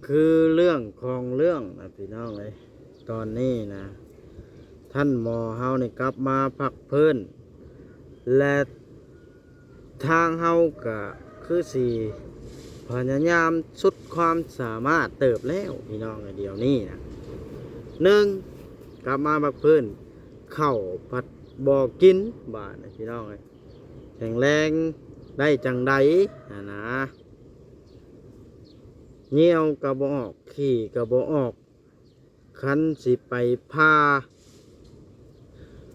คือเรื่องของเรื่องนะพี่น้องเลยตอนนี้นะท่านหมอเฮานี่กลับมาพักเพิ่นและทางเฮาก็คือสีพยายามสุดความสามารถเติบแล้วพี่น้องเดี๋ยวนี้นะหนึ่งกลับมาพักเพิ่นเข้าผัดบ่กินบาดนะพี่น้องเลยแข็งแรงได้จังใดนะเงี้ยวกระบอกออกขี่กระบอกออกคันสิไปพา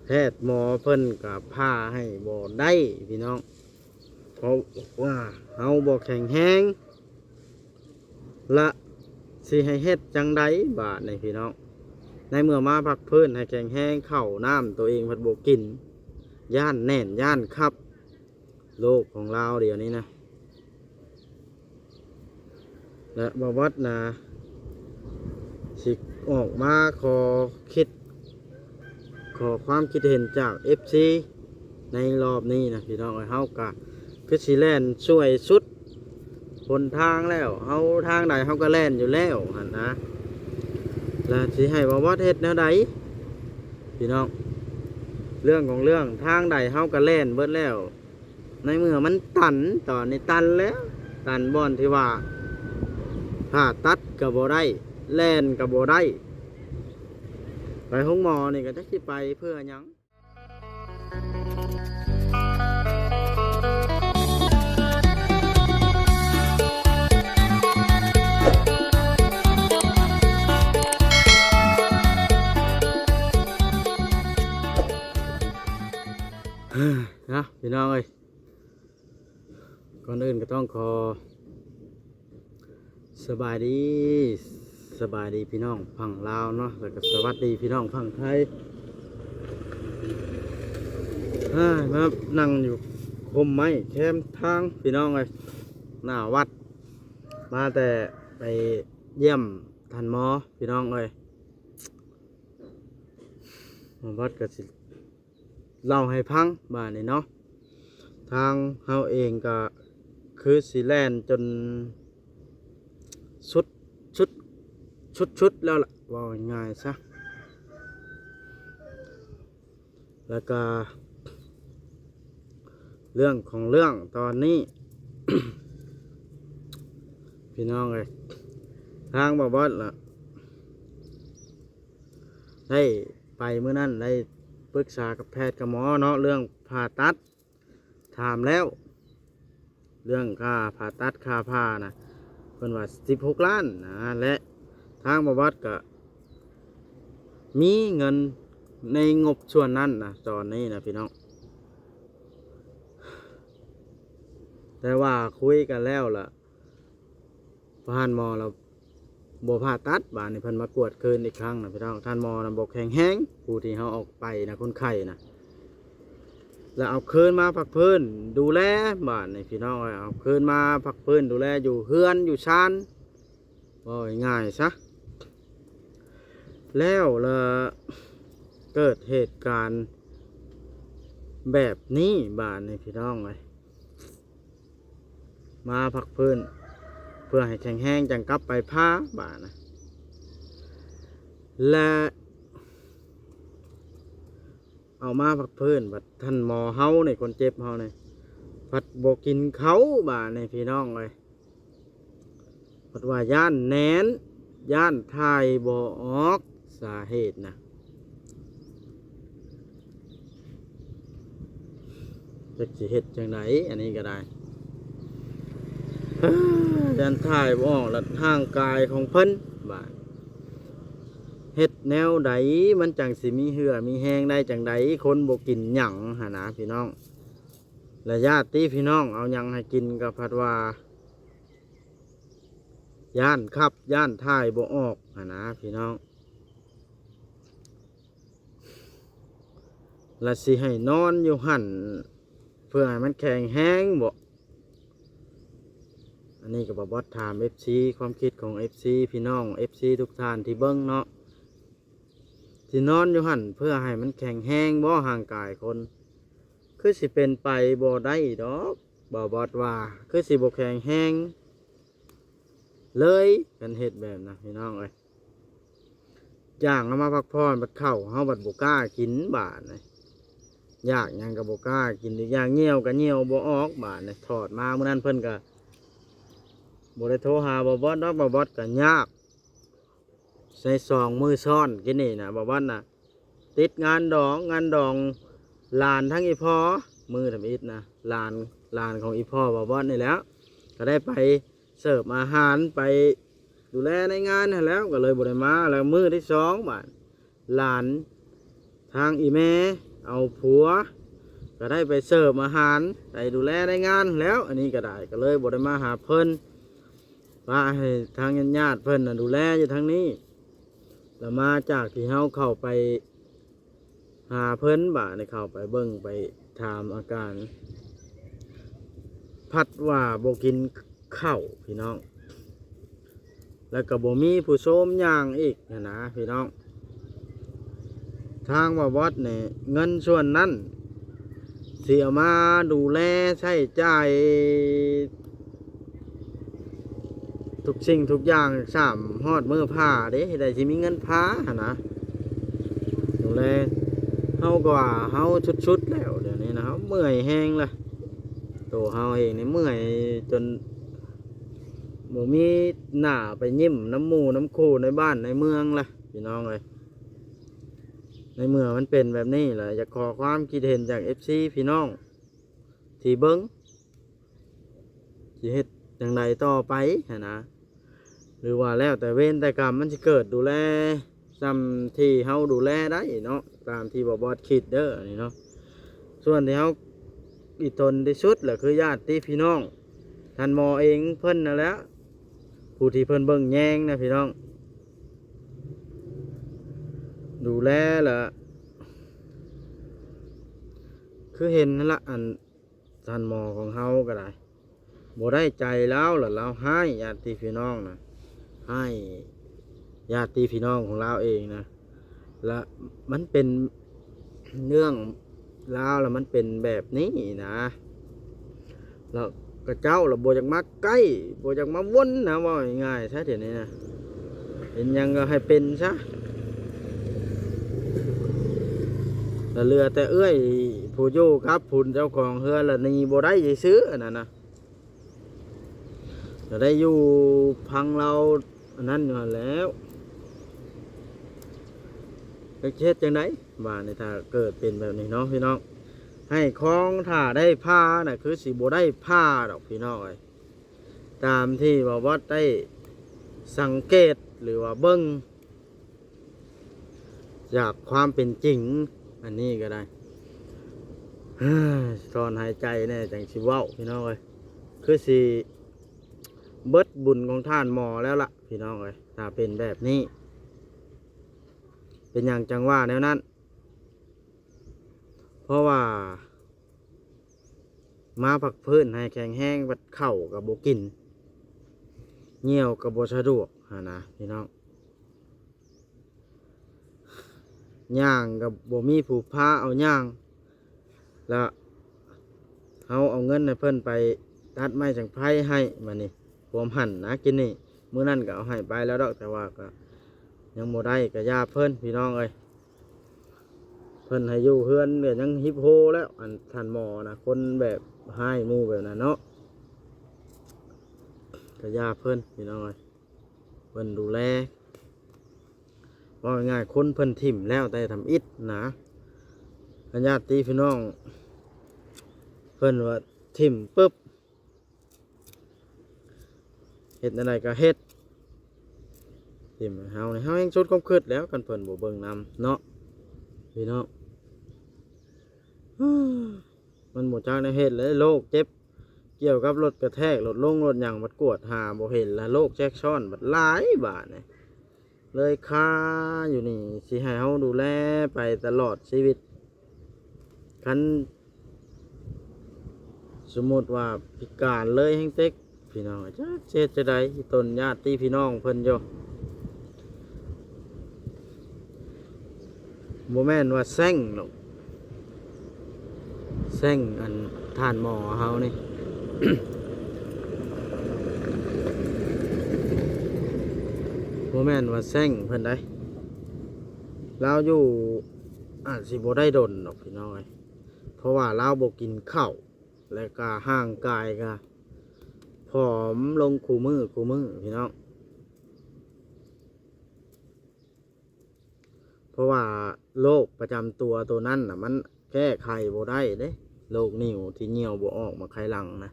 แพทย์หมอเพิ่นกับพาให้บ่ได้พี่น้องเพราะว่าเฮาบ่แข็งแรงละสิให้เฮ็ดจังใดบาดนี่พี่น้องในเมื่อมาพักเพิ่นให้แข็งแรงเข้าน้ำตัวเองเพิ่นบ่กินย่านแน่นย่านครับโลกของเราเดี๋ยวนี้นะและบวัดนะสิออกมาขอคิดขอความคิดเห็นจาก FC ในรอบนี้นะพี่น้องเฮากะคือสิแล่นช่วยสุดหนทางแล้วเฮาทางใดเฮาก็แล่นอยู่แล้วหั่นนะแล้วสิให้บวัดเฮ็ดแนวใดพี่น้องเรื่องของเรื่องทางใดเฮาก็แล่นเบิดแล้วในเมื่อมันตันตอนนี้ตันแล้วตันบ่อนที่ว่าผ่าตัดก็บ่ได้แล่นก็บ่ได้ไปห้องหมอนี่ก็จะสิไปเพื่อหยังนะพี่น้องเอ้ยก่อนอื่นก็ต้องขอสบายดีสบายดีพี่น้องฝั่งลาวเนาะแล้วก็สวัสดีพี่น้องฝั่งไทยมานั่งอยู่คมไม้แคมทางพี่น้องเลยหน้าวัดมาแต่ไปเยี่ยมท่านหมอพี่น้องเลยมาวัดก็สิเล่าให้พังบ้านนี่เนาะทางเฮาเองก็คือสิแลนจนสุดชุดแล้วล่ะว่าง่ายซะแล้วก็เรื่องของเรื่องตอนนี้ พี่น้องเลยทางบอสล่ะได้ไปเมื่อนั้นได้ปรึกษากับแพทย์กับหมอเนาะเรื่องผ่าตัดถามแล้วเรื่องค่าผ่าตัดค่าผ่านะเพิ่นว่า16 ล้านนะและทางบอสก็มีเงินในงบส่วนนั้นนะตอนนี้นะพี่น้องแต่ว่าคุยกันแล้วล่ะท่านหมอเราบ่ผ่าตัดบาดนี้เพิ่นมากวดคืนอีกครั้งนะพี่น้องท่านหมอนะบอกแข็งแห้งผู้ที่เขาออกไปนะคนไข้นะแล้วเอาคืนมาพักพื้นดูแลบาดนี้พี่น้องเอาคืนมาพักพื้นดูแลอยู่เฮือนอยู่ชานว่าง่ายซะแล้วเกิดเหตุการณ์แบบนี้บาดนี้พี่น้องเลยมาพักพื้นเพื่อให้แข็งแห้งจังกลับไปผ้าบาดนะและเอามาพักพื้นบัดท่านหมอเฮาในคนเจ็บเฮาในผัดบกินเขาบาดในพี่น้องเลยผัดว่าย่านแหนนย่านทายบ่ออกสาเหตุนะจะสิเฮ็ดจังไดอันนี้ก็ได้ย่านทายบ่ออกและทางกายของเพิ่นบาดเฮ็ดแนวใดมันจังสิมีเหือมีแห้งได้จังไดคนบ่กินหยังหานะพี่น้องและญาติพี่น้องเอาหยังให้กินก็ผัดว่าย่านครับย่านทายบ่ออกหานะพี่น้องและสิให้นอนอยู่หั่นเพื่อให้มันแข็งแห้งบ่อันนี้ก็บอสถาม FC ความคิดของ FC พี่น้อง FC ทุกท่านที่เบิ้งเนาะที่นอนอยู่หั่นเพื่อให้มันแข็งแห้งบ่ห่างกายคนคือสิเป็นไปบ่ได้ดอกบอสว่าคือสิบ่แข็งแห้ง เลยกันเฮ็ดแบบนะพี่น้องเอ้ยจ้างเอามาพักผ่อนบัดเข้าเฮาบัดบ่กล้ากินบาดนี่อยากหยังก็บ่กล้ากินอีกอย่างเหี่ยวก็เหี่ยวบ่ออกบาดนี่ถอดมามื้อนั้นเพิ่นก็บ่ได้โทรหาบ่บอสดอกบ่บอสก็ยากใส่ซองมือซ้อนกินนี่นะบ่บอสน่ะติดงานดองหลานทั้งอีพ่อมือทำอิฐนะหลานของอีพ่อบ่บอสนี่แหล้วก็ได้ไปเสิร์ฟอาหารไปดูแลในงานนั่นแล้วก็เลยบ่ได้มาแล้วมื้อที่สองบาดหลานทางอีแม่เอาผัวก็ได้ไปเสิร์ฟอาหารไปดูแลในงานแล้วอันนี้ก็ได้ก็เลยบ่ได้มาหาเพิ่นว่าให้ทางญาติๆเพิ่นน่ะดูแลอยู่ทางนี้แล้วมาจากที่เฮาเข้าไปหาเพิ่นบาดในเข้าไปเบิ่งไปถามอาการพัดว่าบ่กินข้าวพี่น้องแล้วก็บ่มีผู้โสมย่างอีกนะพี่น้องทางว่าวัดเนี่ยเงินส่วนนั้นเสียมาดูแลใช้จ่ายทุกสิ่งทุกอย่างสามฮอดมือผ้าเด้ได้สิมีเงินผ้าหนะดูแลเฮาก็ว่าเฮาชุดๆแล้วเดี๋ยวนี้นะเฮาเมื่อยแห้งละตัวเฮาเองนี่เมื่อยจนบ่มีหน้าไปยิ้มน้ำหมูน้ำคูในบ้านในเมืองละพี่น้องเลยในเมื่อมันเป็นแบบนี้แหละอยากขอความคิดเห็นจาก FC พี่น้องที่เบิ้งสิเฮ็ดอย่างไรต่อไปนะหรือว่าแล้วแต่เวรแต่กรรมมันจะเกิดดูแลซ้ำที่เฮาดูแลได้เนาะตามที่บอสคิดเด้อนี่เนาะส่วนที่เฮาอีตนที่สุดแหละคือญาติพี่น้องท่านหมอเองเพิ่นนั่นแหละผู้ที่เพิ่นเบิ่งแยงนะพี่น้องดูแลล่ะคือเห็นนั่นละอันท่านหมอของเฮาก็ได้บ่ได้ใจแล้วล่ะเราให้ญาติพี่น้องนะให้ญาติพี่น้องของเราเองนะและมันเป็นเรื่องราวแล้วมันเป็นแบบนี้นะแล้วกระเจ้าเราบ่อยากมาใกล้บ่อยากมาวนนะว่าง่ายๆซะเดี๋ยวนี้นะเห็นยังก็ให้เป็นซะแล้วเรือแต่เอื้อยผู้อยู่ครับผุนเจ้าของเฮือละนี่บ่ได้สิซื้ออันนั้นนะจะได้อยู่พังเราอันนั้นอยู่แล้วไปเช็ดจังไดบ้านนี่ถ้าเกิดเป็นแบบนี้เนาะพี่น้องให้คล้องถ้าได้ผ้าน่ะคือสิบ่ได้ผ้าดอกพี่น้องเอ้ยตามที่ว่าวัดได้สังเกตหรือว่าเบิ่งจากความเป็นจริงอันนี้ก็ได้ตอนหายใจแน่จังสิเว้าพี่น้องเอ้ยคือสิเบิดบุญของท่านหมอแล้วล่ะพี่น้องเอ้ยถ้าเป็นแบบนี้เป็นอย่างจังว่าแนวนั้นเพราะว่ามาพักพื้นให้แข็งแห้งบัดเข่ากับโบกินเงี่ยวกับโบสะดวกนะพี่น้องย่างกับโบมีผูกผ้าเอาย่างแล้วเอาเงินให้เพิ่นไปตัดไม้จังไพให้มานี่รวมหั่นนะกินนี่มื้อนั้นก็เอาให้ไปแล้วดอกแต่ว่าก็ยังโมได้ก็ยาเพิ่นพี่น้องเอ้ยเพิ่นให้อยู่เฮือนเนี่ยยังฮิปโฮแล้วอันท่านหมอนะคนแบบให้หมู่แบบนั้นเนาะก็ยาเพิ่นพี่น้องเอ้ยเพิ่นดูแลว่าง่ายคนเพิ่นถิ่มแล้วแต่ทำอิฐนะญาติพี่น้องเพิ่นว่าถิ่มปุ๊บเฮ็ดอะไรก็เฮ็ดถิ่มเฮาในเฮายังชุดความคิดแล้วกันเพิ่นบ่เบิ่งนำเนาะพี่น้องมันบ่จักได้เฮ็ดเลยโรคเจ็บเกี่ยวกับรถกระแทกรถลงรถหยังบัดกวดหาบ่เห็นละโรคแทรกซ้อนบัดหลายบาดนี่เลยค่าอยู่นี่สิให้เฮาดูแลไปตลอดชีวิตคันสมมติว่าพิการเลยแห่งเต็กพี่น้องจะเช็ดจะได้ตนญาติพี่น้องเพิ่นโยโมแม่นว่าแซงหรอกแซงอันท่านหมอเฮานี่ บ่แม่นว่าแซงเพิ่นได้เราอยู่อาจสิบ่ได้ดนดอกพี่น้องเอ้ยเพราะว่าเราบ่กินข้าวและก็ห่างกายก็ผอมลงคู่มือพี่น้องเพราะว่าโรคประจำตัวตัวนั้นน่ะมันแก้ไขบ่ได้เด้โรคนิ่วที่เหี่ยวบ่ออกมาไขหลังนะ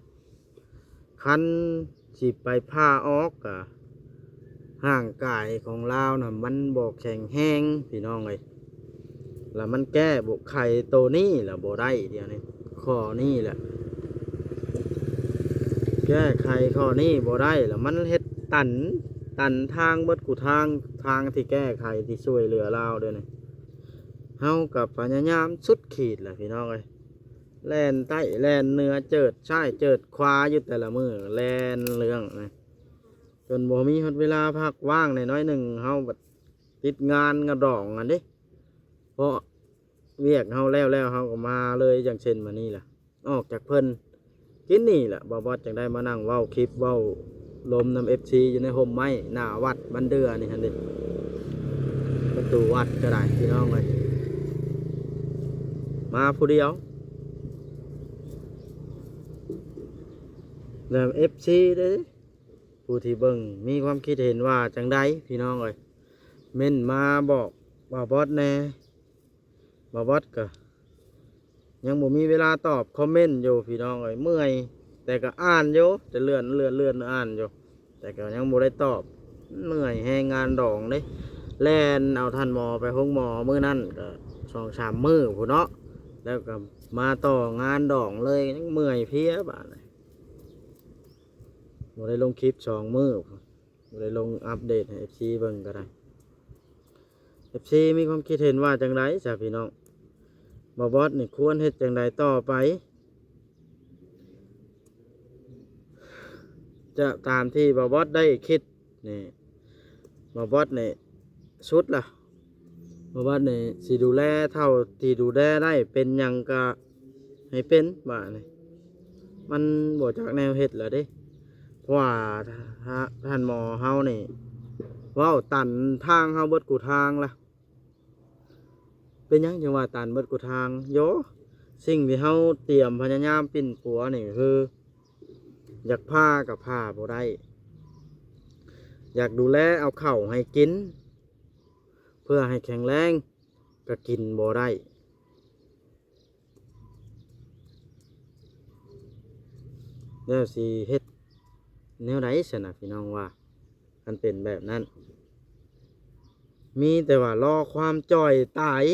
คันสิไปผ่าออกก็ห่างกายของเราน่ะมันบ่แข็งแรงพี่น้องเอ้ยแล้วมันแก้บ่ไขตัวนี้ล่ะบ่ได้เดี๋ยวนี้ข้อนี้แหละ แก้ไขข้อนี้บ่ได้แล้วมันเฮ็ดตันทางเบิดกูทางที่แก้ไขที่ช่วยเหลือเราเด้อนี่เฮากับพยายามสุดขีดแหละพี่น้องเอ้ยแล่นใต้แล่นเหนือเจิดชายเจิดขวาอยู่แต่ละมือแล่นเรื่องนะจนบ่มีฮอดเวลาพักว่างน้อยหนึ่งเฮาบัดติดงานกระดองอันนี้เพราะเวียกเฮาแล้วเฮาก็มาเลยอย่างเช่นมานี่ล่ะออกจากเพิ่น กินนี่แหละบอบอสจังได้มานั่งเว้าคลิปเว้าลมนำFCอยู่ในห่มไม้หน้าวัดบันเดือนี่ฮันเด็ประตูวัดก็ได้พี่น้องเลยมาผู้เดียวแล้ว FC เด้อผู้ที่เบิ่งมีความคิดเห็นว่าจังไดพี่น้องเลยเม่นมาบอกบอบอสแน่บอบอสก็ยังบ่มีเวลาตอบคอมเมนต์อยู่พี่น้องเลยเมื่อยแต่ก็อ่านอยู่แต่เลื่อนอ่านอยู่แต่ก็ยังบ่ได้ตอบเหนื่อยแหงงานดองเด้แล่นเอาท่านหมอไปห้องหมอมื้อนั้นก็2-3มื้อพุ่นเนาะแล้วก็มาต่องานดองเลยยังเมื่อยเพลียบาดนี้บ่ได้ลงคลิป2มื้อบ่ได้ลงอัปเดตให้ FC เบิ่งก็ได้ FC มีความคิดเห็นว่าจังไดจ้ะพี่น้องบอบอสนี่ควรเฮ็ดจังไดต่อไปจะตามที่บอบอสได้คิดนี่บอบอสนี่สุดล่ะบอบอสนี่สิดูแลเท่าที่ดูแลได้เป็นหยังก็ให้เป็นบ่านี่มันบ่จากแนวเฮ็ดแล้วเด้เพราะว่าท่านหมอเฮานี่เว้าตันทางเฮาเบิดกูทางล่ะเป็นหยังจังว่าตันเบิดกูทางโยสิ่งที่เฮาเตรียมพยายามปิ้นปัวนี่คืออยากพากับพาบ่ได้อยากดูแลเอาข้าวให้กินเพื่อให้แข็งแรงก็กินบ่ได้แล้วสิเฮ็ดแนวใดซั่นน่ะพี่น้องว่ามันเป็นแบบนั้นมีแต่ว่ารอความจ่อยตาย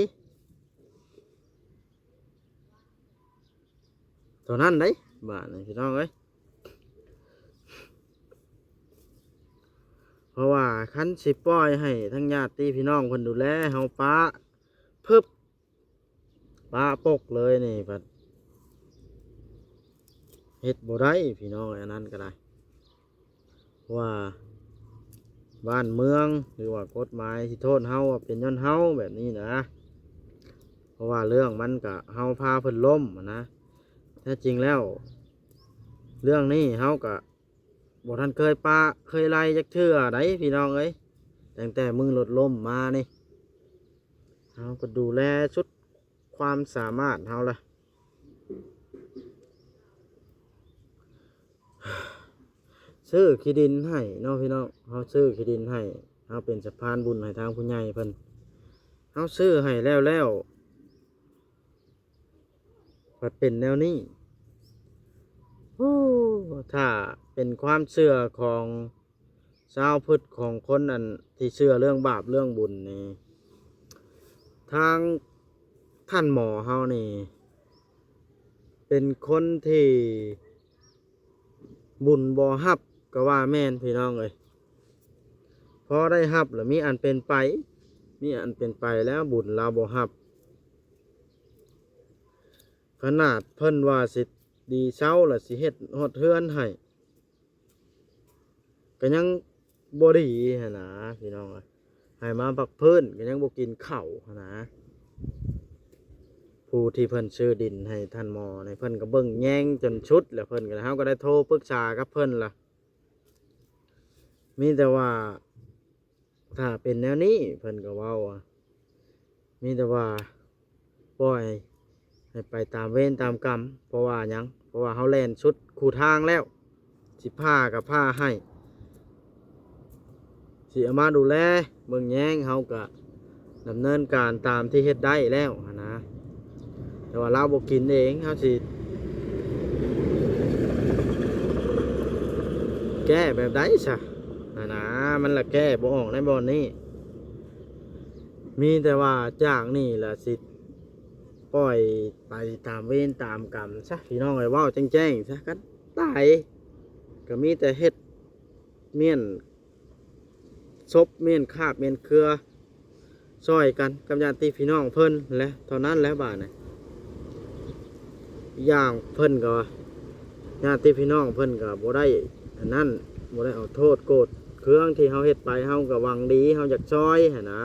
เท่านั้นเด้บ้านนี่พี่น้องเอ้ยเพราะว่าคันสิปล่อยให้ทั้งญาติพี่น้องเพิ่นดูแลเฮาป้าเพิบป้าปกเลยนี่บัดเฮ็ดบ่ได้พี่น้องอันนั้นก็ได้ว่าบ้านเมืองหรือว่ากฎหมายที่โทษเฮาว่าเป็นย้อนเฮาแบบนี้นะเพราะว่าเรื่องมันก็เฮาพาเพิ่นล้มนะแท้จริงแล้วเรื่องนี้เฮาก็บ่ทันเคยปะเคยไล่จักเทื่อไดพี่น้องเอ้ยตั้งแต่มึงรถล้มมานี่เฮาก็ดูแลสุดความสามารถเฮาล่ะซื้อขี้ดินให้เนาะพี่น้องเฮาซื้อขี้ดินให้เฮาเป็นสะพานบุญให้ทางผู้ใหญ่เพิ่นเฮาซื้อให้แล้วก็เป็นแนวนี้โอ้ถ้าเป็นความเชื่อของชาวพุทธของคนอันที่เชื่อเรื่องบาปเรื่องบุญนี่ทางท่านหมอเฮานี่เป็นคนที่บุญบ่ฮับก็ว่าแม่นพี่น้องเอ้ยพอได้ฮับแล้วมีอันเป็นไปมีอันเป็นไปแล้วบุญเราบ่ฮับขนาดเพิ่นว่าสิดีเช้าล่ะสิเฮ็ดฮอดเฮือนให้ก็ยังบ่ดีหั่นนะพี่น้องเอ้ยให้มาพักพื้นก็ยังบ่กินข้าวหั่นนะผู้ที่เพิ่นซื้อดินให้ท่านหมอในเพิ่นก็เบิ่งแยงจนชุดแล้วเพิ่นก็เฮาก็ได้โทรปรึกษากับเพิ่นล่ะมีแต่ว่า ถ้าเป็นแนวนี้เพิ่นก็เว้าอะมีแต่ว่าปล่อยให้ไปตามเวรตามกรรมเพราะว่าหยังเพราะว่าเฮาแล่นสุดคู่ทางแล้วสิพาก็พาให้สิเอามาดูแลเบิ่งแยงเฮาก็ดำเนินการตามที่เฮ็ดได้แล้วหั้นนะแต่ว่าเราบ่กินเองเฮาสิแก้แบบใดซะนั่นนะมันละแก้บ่ออกในบ่อนนี้มีแต่ว่าจากนี่ล่ะสิปล่อยไปตามเวรตามกรรมซะพี่น้องเอ้ยเว้าแจ้งๆซะกันตายก็มีแต่เฮ็ดเมียนศพเมียนคาบเมียนเครือซอยกันกับญาติพี่น้องเพิ่นและเท่านั้นแล้วบาดนี่อย่างเพิ่นก็ญาติพี่น้องเพิ่นก็บ่ได้อันนั้นบ่ได้เอาโทษโกรธเครื่องที่เฮาเฮ็ดไปเฮาก็หวังดีเฮาอยากซอยหั่นนะ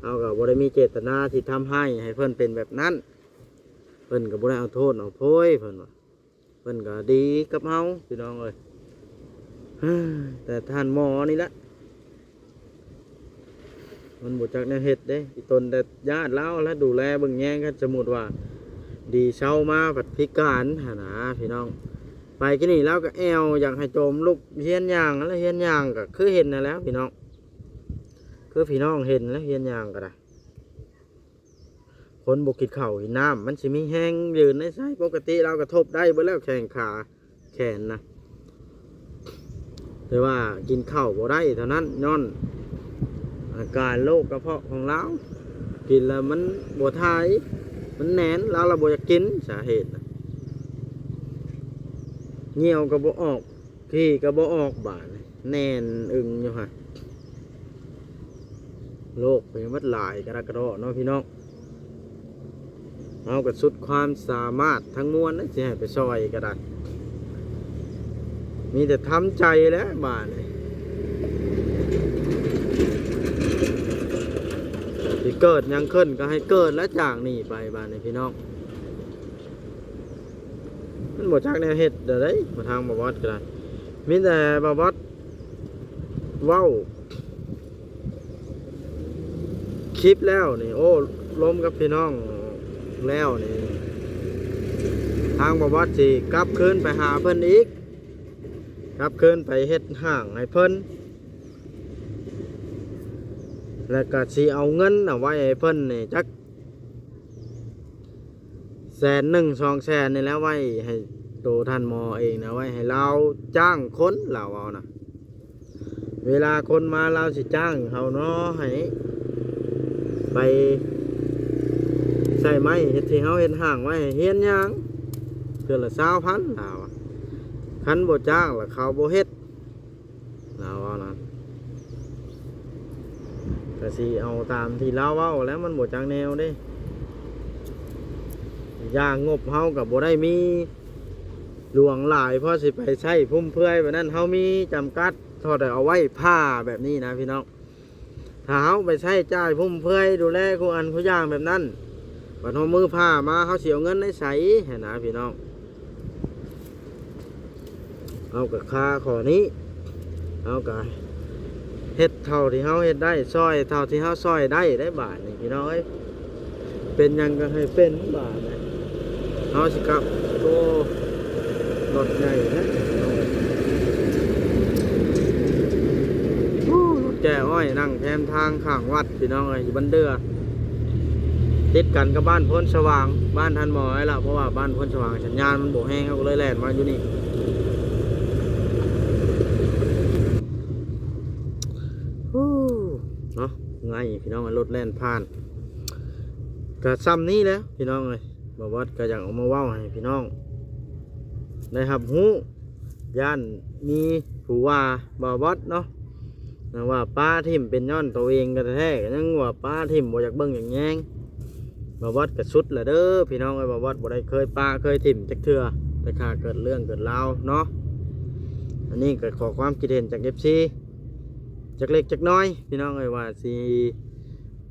เฮาก็บ่ได้มีเจตนาที่ทำให้เพิ่นเป็นแบบนั้นเพิ่นก็บ่ได้เอาโทษเอาโพยเพิ่นว่าเพิ่นก็ดีกับเฮาพี่น้องเอ้ยแต่ท่านหมอนี่ละมันบ่จักแนวเฮ็ดเด้อีตนแต่ญาติเราแล้วดูแลเบิ่งแยงกันสมมุติว่าดีเช้ามาบัดพิการหั่นนะพี่น้องไปกินนี่แล้วก็แอวอยากให้โจมลูกเฮียนย่างแล้วเฮียนย่างก็คือเห็นนั่นแล้วพี่น้องคือพี่น้องเห็นแล้วเฮียนย่างก็ได้คนบ่กินข้าวกินน้ำมันสิมีแห้งยืนในไสปกติเราก็ทบได้เบิดแล้วแข้งขาแขนนะแต่ว่ากินข้าวบ่ได้เท่านั้นย้อนอาการโรคกระเพาะของเรากินแล้วมันบ่ทายมันแหนนเราบ่อยากกินสาเหตุนะเหี่ยวก็บ่ออกขี้ก็บ่ออกบาดแน่นอึงอยู่ฮะโรคเป็นวัดหลายกระดอเนาะพี่น้องเอาก็สุดความสามารถทั้งมวลนะสิให้ไปซอยก็ได้มีแต่ทำใจแล้วบาดนี่ที่เกิดยังขึ้นก็ให้เกิดและจากนี่ไปบาดนี่พี่น้องมันบ่จักแนวเฮ็ดเด้อเด้มาทางบ่วัดก็ได้มีแต่บ่วัดเว้าคลิปแล้วนี่โอ้ล้มกับพี่น้องแล้วนี่ทางบ่วัดสิกลับคืนไปหาเพิ่นอีกกลับคืนไปเฮ็ดห้างให้เพิ่นแล้วก็สิเอาเงินเอาไว้ให้เพิ่นนี่จัก100,000 200,000นี่แล้วไว้ให้โตท่านหมอเองนะไว้ให้เราจ้างคนเราเอานะเวลาคนมาเราสิจ้างเขาเนาะให้ไปใส่ไม้เฮ็ดที่เขาเฮ็ดห้างไว้ให้เฮียนหยังเทื่อละ20,000เราคันบ่จ้างแล้วเขาบ่เฮ็ดเราเอานะก็สิเอาตามที่เราเว้าแล้วมันบ่จังแนวเด้อย่างงบเฮากับบ่ได้มีหลวงหลายเพราะสิไปใช้พุ่มเพื่อยแบบนั้นเฮามีจำกัดเท่าแต่เอาไว้ผ้าแบบนี้นะพี่น้องถ้าเฮาไปใช้จ่ายพุ่มเพื่อยดูแลคู่อันคู่อย่างแบบนั้นบัดเฮามือผ้ามาเฮาเสียเงินได้ใช้ให้นะพี่น้องเอากับค่าข้อนี้เอากับเฮ็ดเท่าที่เฮาเฮ็ดได้ซอยเท่าที่เฮาซอยได้บาทนี่พี่น้องเอ้ยเป็นหยังก็ให้เป็นบาทนะเฮาสิครับโตรถใหญ่นะรถแก่อ้อยนั่งแคมทางข้างวัดพี่น้องเอ้ยอยู่บ้านเดือติดกันกับบ้านพ้นสว่างบ้านทันหมอไอ้ละเพราะว่าบ้านพ้นสว่างสัญญาณมันโบแห้งเขาเลยแล่นมาอยู่นี่เนาะไงพี่น้องรถแล่นผ่านก็ซ้ำนี้แล้วพี่น้องเลยบอกว่าก็อยากออกมาเว้าให้พี่น้องได้รับรู้ย่านมีผู้ว่าบ่วัดเนาะว่าป้าทิมเป็นย้อนตัวเองกันแท้ก็ยังว่าป้าทิมบ่อยากเบิ่งอย่างแยงบ่วัดก็สุดละเด้อพี่น้องเอ้ยบ่วัดบ่ได้เคยป้าเคยทิมจักเทื่อแต่ข้าเกิดเรื่องเกิดราวเนาะอันนี้ก็ขอความคิดเห็นจาก FC จักเล็กจักน้อยพี่น้องเอ้ยว่าสิ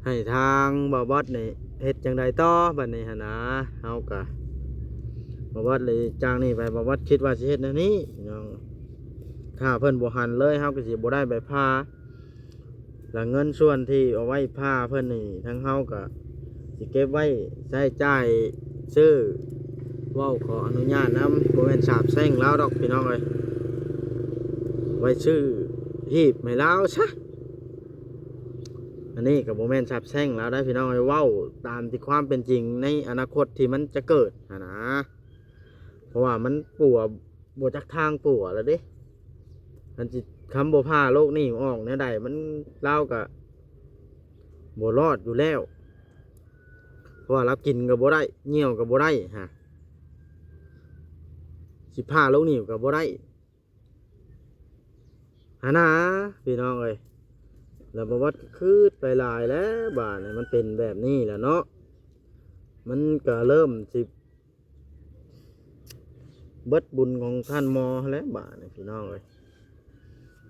ให้ทางบ่วัดนี่เฮ็ดจังใดต่อบัดนี้หั่นนะเฮาก็บ่วัดเลยจ้างนี่ไปบ่วัดคิดว่าสิเฮ็ดแนวนี้พี่น้องถ้าเพิ่นบ่หันเลยเฮาก็สิบ่ได้ใบพา แล้วเงินส่วนที่เอาไว้ผ้าเพิ่นนี่ทั้งเฮาก็สิเก็บไว้ใช้จ่ายซื้อเว้าขออนุญาตนำบ่แม่นสาบแช่งแล้วดอกพี่น้องเอ้ยไว้ซื้อหีบให้แล้วซะอันนี้ก็บ่แม่นสาบแช่งแล้วได้พี่น้องเอ้ยเว้าตามที่ความเป็นจริงในอนาคตที่มันจะเกิดนะเพราะว่ามันปัวบ่จักทางปัวแล้วเด้มันสิคำบ่พาโลกนี้ออกแนวใดมันเล่าก็บ่รอดอยู่แล้วเพราะว่ารับกินก็บ่ได้เหี่ยวก็บ่ได้ฮะสิพาโลกนี้ก็บ่ได้หานะพี่น้องเอ้ยแล้วบ่วัดคือไปหลายแล้วบาดนี้มันเป็นแบบนี้แหละเนาะมันก็เริ่มสิเบิดบุญของท่านหมอแล้วบาดนี้พี่น้องเอ้ย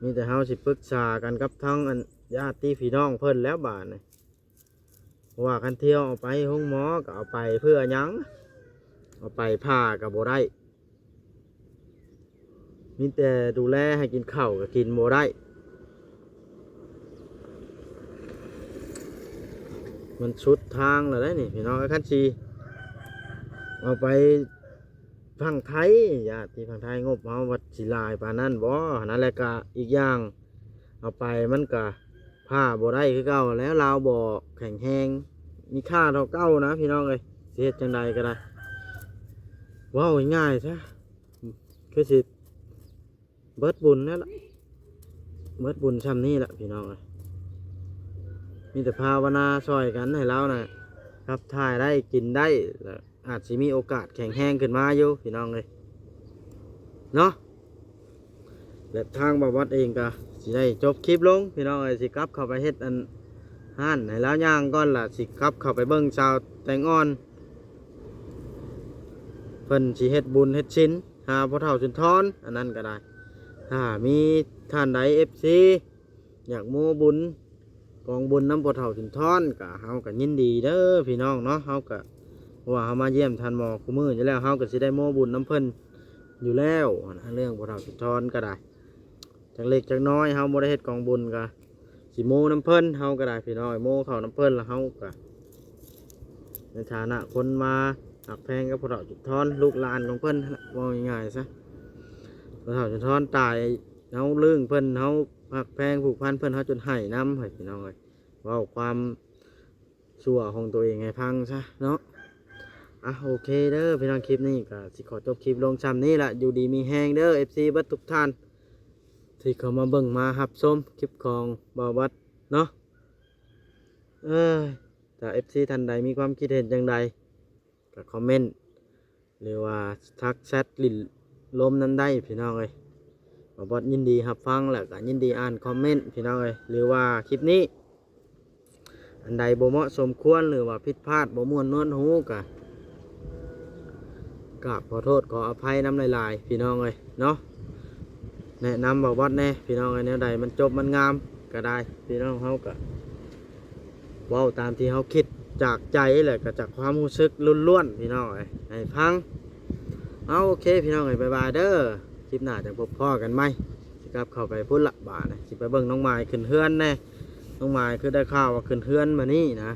มีแต่เฮาสิปรึกษากันกับทั้งอันญาติพี่น้องเพิ่นแล้วบาดนี้ว่าคันเที่ยวเอาไปห้องหมอก็เอาไปเพื่อหยังเอาไปผ่าก็บ่ได้มีแต่ดูแลให้กินข้าวก็กินบ่ได้มันชุดทางแล้วได้นี่พี่น้องคันสิเอาไปพังไทยญาติพังไทยงบเฮาวัดสิลายปานนั้นบ่นั่นแหละก็อีกอย่างเอาไปมันก็ผ้าบ่ได้คือเก่าแล้วลาวบ่แข็งแรงมีค่าเท่าเก่านะพี่น้องเอ้ยสิเฮ็ดจังใดก็ได้ว้าวง่ายๆซะคือสิเบิดบุญนั่นล่ะเบิดบุญซ้ำนี้ล่ะพี่น้องเอ้ยมีแต่ภาวนาช่วยกันให้เราน่ะครับถ่ายได้กินได้แล้วอาจสิมีโอกาสแข็งแรงขึ้นมาอยู่พี่น้องเอ้ยเนาะและทางบ่วัดเองก็สิได้จบคลิปลงพี่น้องเอ้ยสิกลับเข้าไปเฮ็ดอันห้านให้แล้วย่างก่อนล่ะสิกลับเข้าไปเบิ่งชาวแตงอ่อนเพิ่นสิเฮ็ดบุญเฮ็ดชิ้นหาพ่อเฒ่าสุนทรอันนั้นก็ได้ถ้ามีท่านใด FC อยากโมบุญกองบุญน้ำพ่อเฒ่าสุนทรก็เฮาก็ยินดีเด้อพี่น้องเนาะเฮาก็ว่าเฮามาเยี่ยมท่านหมอคู่มืออยู่แล้วเฮาก็สิได้โมบุญน้ำเพิ่นอยู่แล้วเรื่องพ่อเฒ่าสุนทรก็ได้จักเล็กจักน้อยเฮาบ่ได้เฮ็ดกองบุญก็สิโมน้ำเพิ่นเฮาก็ได้พี่น้องโมเข้าน้ำเพิ่นแล้วเฮาก็ในฐานะคนมาหักแพงกับพ่อเฒ่าสุนทรลูกหลานของเพิ่นว่าง่ายๆซะพ่อเฒ่าสุนทรตายเฮาลืมเพิ่นเฮาหักแพงผูกพันเพิ่นเฮาจนให้น้ำให้พี่น้องเอ้ยเว้าความชั่วของตัวเองให้พังซะเนาะโอเคเด้อพี่น้องคลิปนี้ก็สิขอจบคลิปลงซ้ำนี้ละอยู่ดีมีแฮงเด้อ FC เบิดทุกท่านที่เข้ามาเบิ่งมารับชมคลิปของบ่าววัดเนาะถ้า FC ท่านใดมีความคิดเห็นจังใดก็คอมเมนต์หรือว่าทักแชทลิ้นลมนั้นได้พี่น้องเอ้ยบ่าววัดยินดีรับฟังแล้วก็ยินดีอ่านคอมเมนต์พี่น้องเอ้ยหรือว่าคลิปนี้อันใดบ่เหมาะสมควรหรือว่าผิดพลาดบ่ม่วนนวลหูก็กราบขอโทษขออภัยน้ำหลายๆพี่น้องเอ้ยเนาะแนะนำบ่าววัดแน่พี่น้องเอ้ยแนวใดมันจบมันงามก็ได้พี่น้องเฮาก็เว้าตามที่เฮาคิดจากใจแหละก็จากความรู้สึกล้วนๆพี่น้องเอ้ยให้ฟังโอเคพี่น้องเอ้ยบ๊ายบายเด้อคลิปหน้าจะพบพ่อกันไหมสิกลับเข้าไปพุ่นละบาทสิไปเบิ่งน้องไม้ขึ้นเฮือนแน่น้องไม้คือได้ข่าวว่าขึ้นเฮือนมานี่นะ